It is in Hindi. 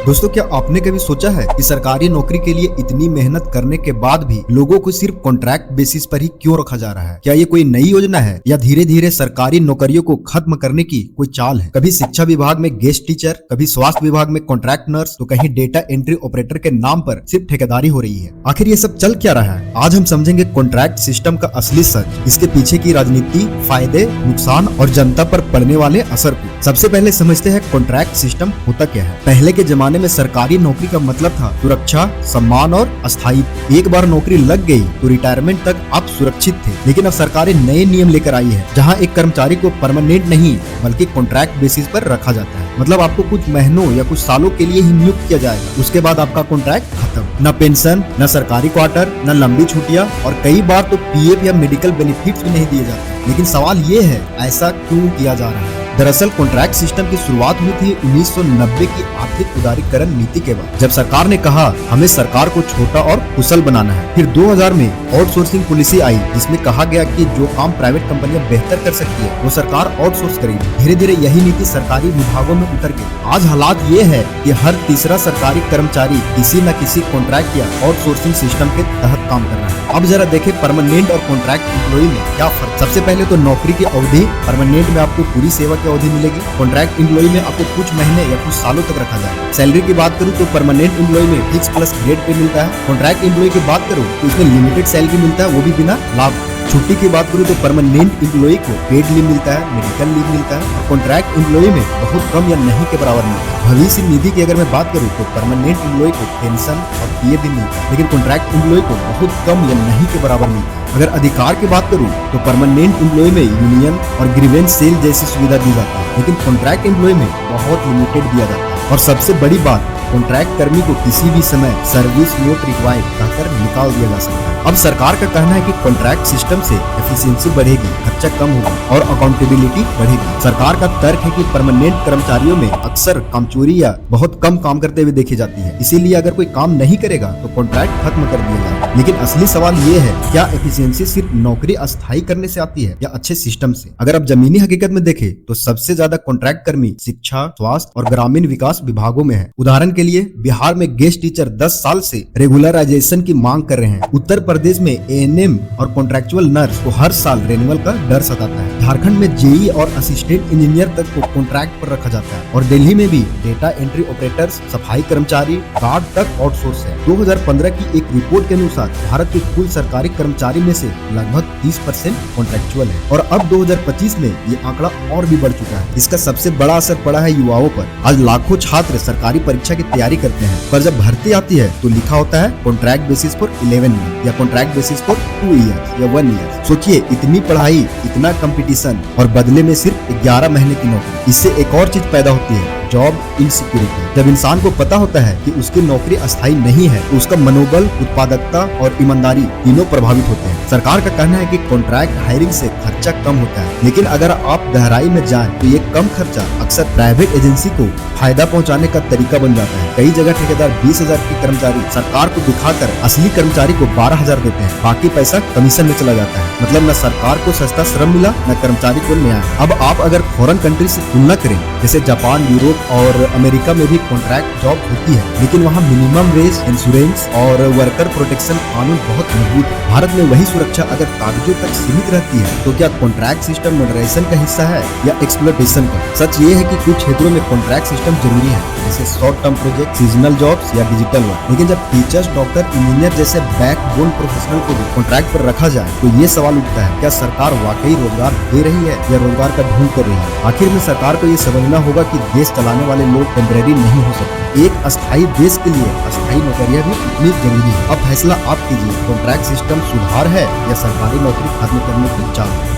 दोस्तों, क्या आपने कभी सोचा है कि सरकारी नौकरी के लिए इतनी मेहनत करने के बाद भी लोगों को सिर्फ कॉन्ट्रैक्ट बेसिस पर ही क्यों रखा जा रहा है? क्या ये कोई नई योजना है या धीरे धीरे सरकारी नौकरियों को खत्म करने की कोई चाल है? कभी शिक्षा विभाग में गेस्ट टीचर, कभी स्वास्थ्य विभाग में कॉन्ट्रैक्ट नर्स, तो कहीं डेटा एंट्री ऑपरेटर के नाम पर सिर्फ ठेकेदारी हो रही है। आखिर ये सब चल क्या रहा है? आज हम समझेंगे कॉन्ट्रैक्ट सिस्टम का असली सच, इसके पीछे की राजनीति, फायदे, नुकसान और जनता पर पड़ने वाले असर को। सबसे पहले समझते हैं कॉन्ट्रैक्ट सिस्टम होता क्या है। पहले के जमाने में सरकारी नौकरी का मतलब था सुरक्षा, सम्मान और अस्थायित्व। एक बार नौकरी लग गई तो रिटायरमेंट तक आप सुरक्षित थे। लेकिन अब सरकारें नए नियम लेकर आई है, जहां एक कर्मचारी को परमानेंट नहीं बल्कि कॉन्ट्रैक्ट बेसिस पर रखा जाता है। मतलब आपको कुछ महीनों या कुछ सालों के लिए ही नियुक्त किया जाएगा, उसके बाद आपका कॉन्ट्रैक्ट खत्म। न पेंशन, न सरकारी क्वार्टर, न लंबी छुट्टियां और कई बार तो पीएफ या मेडिकल बेनिफिट्स भी नहीं दिए जाते। लेकिन सवाल ये है, ऐसा क्यों किया जा रहा है? दरअसल कॉन्ट्रैक्ट सिस्टम की शुरुआत हुई थी 1990 की आर्थिक उदारीकरण नीति के बाद, जब सरकार ने कहा हमें सरकार को छोटा और कुशल बनाना है। फिर 2000 में आउटसोर्सिंग पॉलिसी आई, जिसमें कहा गया कि जो काम प्राइवेट कंपनियां बेहतर कर सकती है वो सरकार आउटसोर्स करेगी। धीरे धीरे यही नीति सरकारी विभागों में उतर गई। आज हालात ये है कि हर तीसरा सरकारी कर्मचारी किसी न किसी कॉन्ट्रैक्ट या आउटसोर्सिंग सिस्टम के तहत काम कर रहा है। अब जरा देखें परमानेंट और कॉन्ट्रैक्ट एम्प्लॉई में क्या फर्क। सबसे पहले तो नौकरी की अवधि। परमानेंट में आपको पूरी सेवा की अवधि मिलेगी। कॉन्ट्रैक्ट एम्प्लॉई में आपको कुछ महीने या कुछ सालों तक रखा जाएगा। सैलरी की बात करूं तो परमानेंट एम्प्लॉई में फिक्स प्लस ग्रेड पे मिलता है। कॉन्ट्रैक्ट एम्प्लॉई की बात करूं तो उसमें लिमिटेड सैलरी मिलता है, वो भी बिना लाभ। छुट्टी की बात करूं तो परमानेंट एम्प्लॉई को पेड लीव मिलता है, मेडिकल लीव मिलता है। कॉन्ट्रैक्ट एम्प्लॉई में बहुत कम या नहीं के बराबर मिलता है। भविष्य निधि की अगर मैं बात करूं तो परमानेंट एम्प्लॉई को पेंशन और पीएफ भी मिलता है, लेकिन कॉन्ट्रैक्ट एम्प्लॉई को बहुत कम या नहीं के बराबर मिलता है। अगर अधिकार की बात करूं तो परमानेंट एम्प्लॉई में यूनियन और ग्रीवेंस सेल जैसी सुविधा दी जाती है, लेकिन कॉन्ट्रैक्ट एम्प्लॉई में बहुत लिमिटेड दिया जाता है। और सबसे बड़ी बात, कॉन्ट्रैक्ट कर्मी को किसी भी समय सर्विस नोट रिक्वायर्ड कहकर निकाल दिया जा सकता है। अब सरकार का कहना है कि कॉन्ट्रैक्ट सिस्टम से एफिशिएंसी बढ़ेगी, खर्चा कम होगा और अकाउंटेबिलिटी बढ़ेगी। सरकार का तर्क है कि परमानेंट कर्मचारियों में अक्सर कामचोरी या बहुत कम काम करते हुए देखी जाती है, इसीलिए अगर कोई काम नहीं करेगा तो कॉन्ट्रैक्ट खत्म कर दिया जाए। लेकिन असली सवाल ये है, क्या एफिशिएंसी सिर्फ नौकरी अस्थायी करने से आती है या अच्छे सिस्टम से? अगर आप जमीनी हकीकत में देखें तो सबसे ज्यादा कॉन्ट्रैक्ट कर्मी शिक्षा, स्वास्थ्य और ग्रामीण विकास विभागों में है। उदाहरण के लिए बिहार में गेस्ट टीचर 10 साल से रेगुलराइजेशन की मांग कर रहे हैं। उत्तर प्रदेश में एएनएम और कॉन्ट्रैक्चुअल नर्स को हर साल रेन्युअल का डर सताता है। झारखंड में जेई और असिस्टेंट इंजीनियर तक को कॉन्ट्रैक्ट पर रखा जाता है और दिल्ली में भी डेटा एंट्री ऑपरेटर्स, सफाई कर्मचारी, गार्ड तक आउटसोर्स है। 2015 की एक रिपोर्ट के अनुसार भारत के कुल सरकारी कर्मचारी में से लगभग 30% कॉन्ट्रैक्चुअल है और अब 2025 में ये आंकड़ा और भी बढ़ चुका है। इसका सबसे बड़ा असर पड़ा है युवाओं पर। आज लाखों छात्र सरकारी परीक्षा की तैयारी करते हैं, पर जब भर्ती आती है तो लिखा होता है कॉन्ट्रैक्ट बेसिस पर 11 मंथ या कॉन्ट्रैक्ट बेसिस पर 2 ईयर्स या 1 ईयर। सोचिए, इतनी पढ़ाई, इतना कंपटीशन और बदले में सिर्फ 11 महीने की नौकरी। इससे एक और चीज पैदा होती है, जॉब इनसिक्योरिटी। जब इंसान को पता होता है कि उसकी नौकरी अस्थायी नहीं है तो उसका मनोबल, उत्पादकता और ईमानदारी तीनों प्रभावित होते हैं। सरकार का कहना है कि कॉन्ट्रैक्ट हायरिंग से खर्चा कम होता है, लेकिन अगर आप गहराई में जाएं तो ये कम खर्चा अक्सर प्राइवेट एजेंसी को फायदा पहुंचाने का तरीका बन जाता है। कई जगह ठेकेदार 20,000 के कर्मचारी सरकार को दिखाकर असली कर्मचारी को 12,000 देते हैं, बाकी पैसा कमीशन में चला जाता है। मतलब न सरकार को सस्ता श्रम मिला, न कर्मचारी को न्याय। अब आप अगर फॉरेन कंट्री से तुलना करें, जैसे जापान, यूरोप और अमेरिका में भी कॉन्ट्रैक्ट जॉब होती है, लेकिन वहाँ मिनिमम वेज, इंश्योरेंस और वर्कर प्रोटेक्शन कानून बहुत मजबूत है। भारत में वही सुरक्षा अगर कागजों तक सीमित रहती है तो क्या कॉन्ट्रैक्ट सिस्टम मॉडरेशन का हिस्सा है या एक्सप्लॉयटेशन का? सच ये है कि कुछ क्षेत्रों में कॉन्ट्रैक्ट सिस्टम जरूरी है, जैसे short term project, seasonal jobs या डिजिटल वर्क। लेकिन जब टीचर्स, डॉक्टर, इंजीनियर जैसे बैकबोन प्रोफेशनल को भी कॉन्ट्रैक्ट पर रखा जाए तो ये सवाल उठता है, क्या सरकार वाकई रोजगार दे रही है या रोजगार का ढूंढ कर रही है? आखिर में सरकार को ये समझना होगा कि देश चलाने वाले लोग टेम्परेरी नहीं हो सकते। एक अस्थायी देश के लिए अस्थायी नौकरियां भी इतनी जरूरी है। अब फैसला आप कीजिए, कॉन्ट्रैक्ट सिस्टम सुधार है या सरकारी नौकरी खत्म करने की चाल है।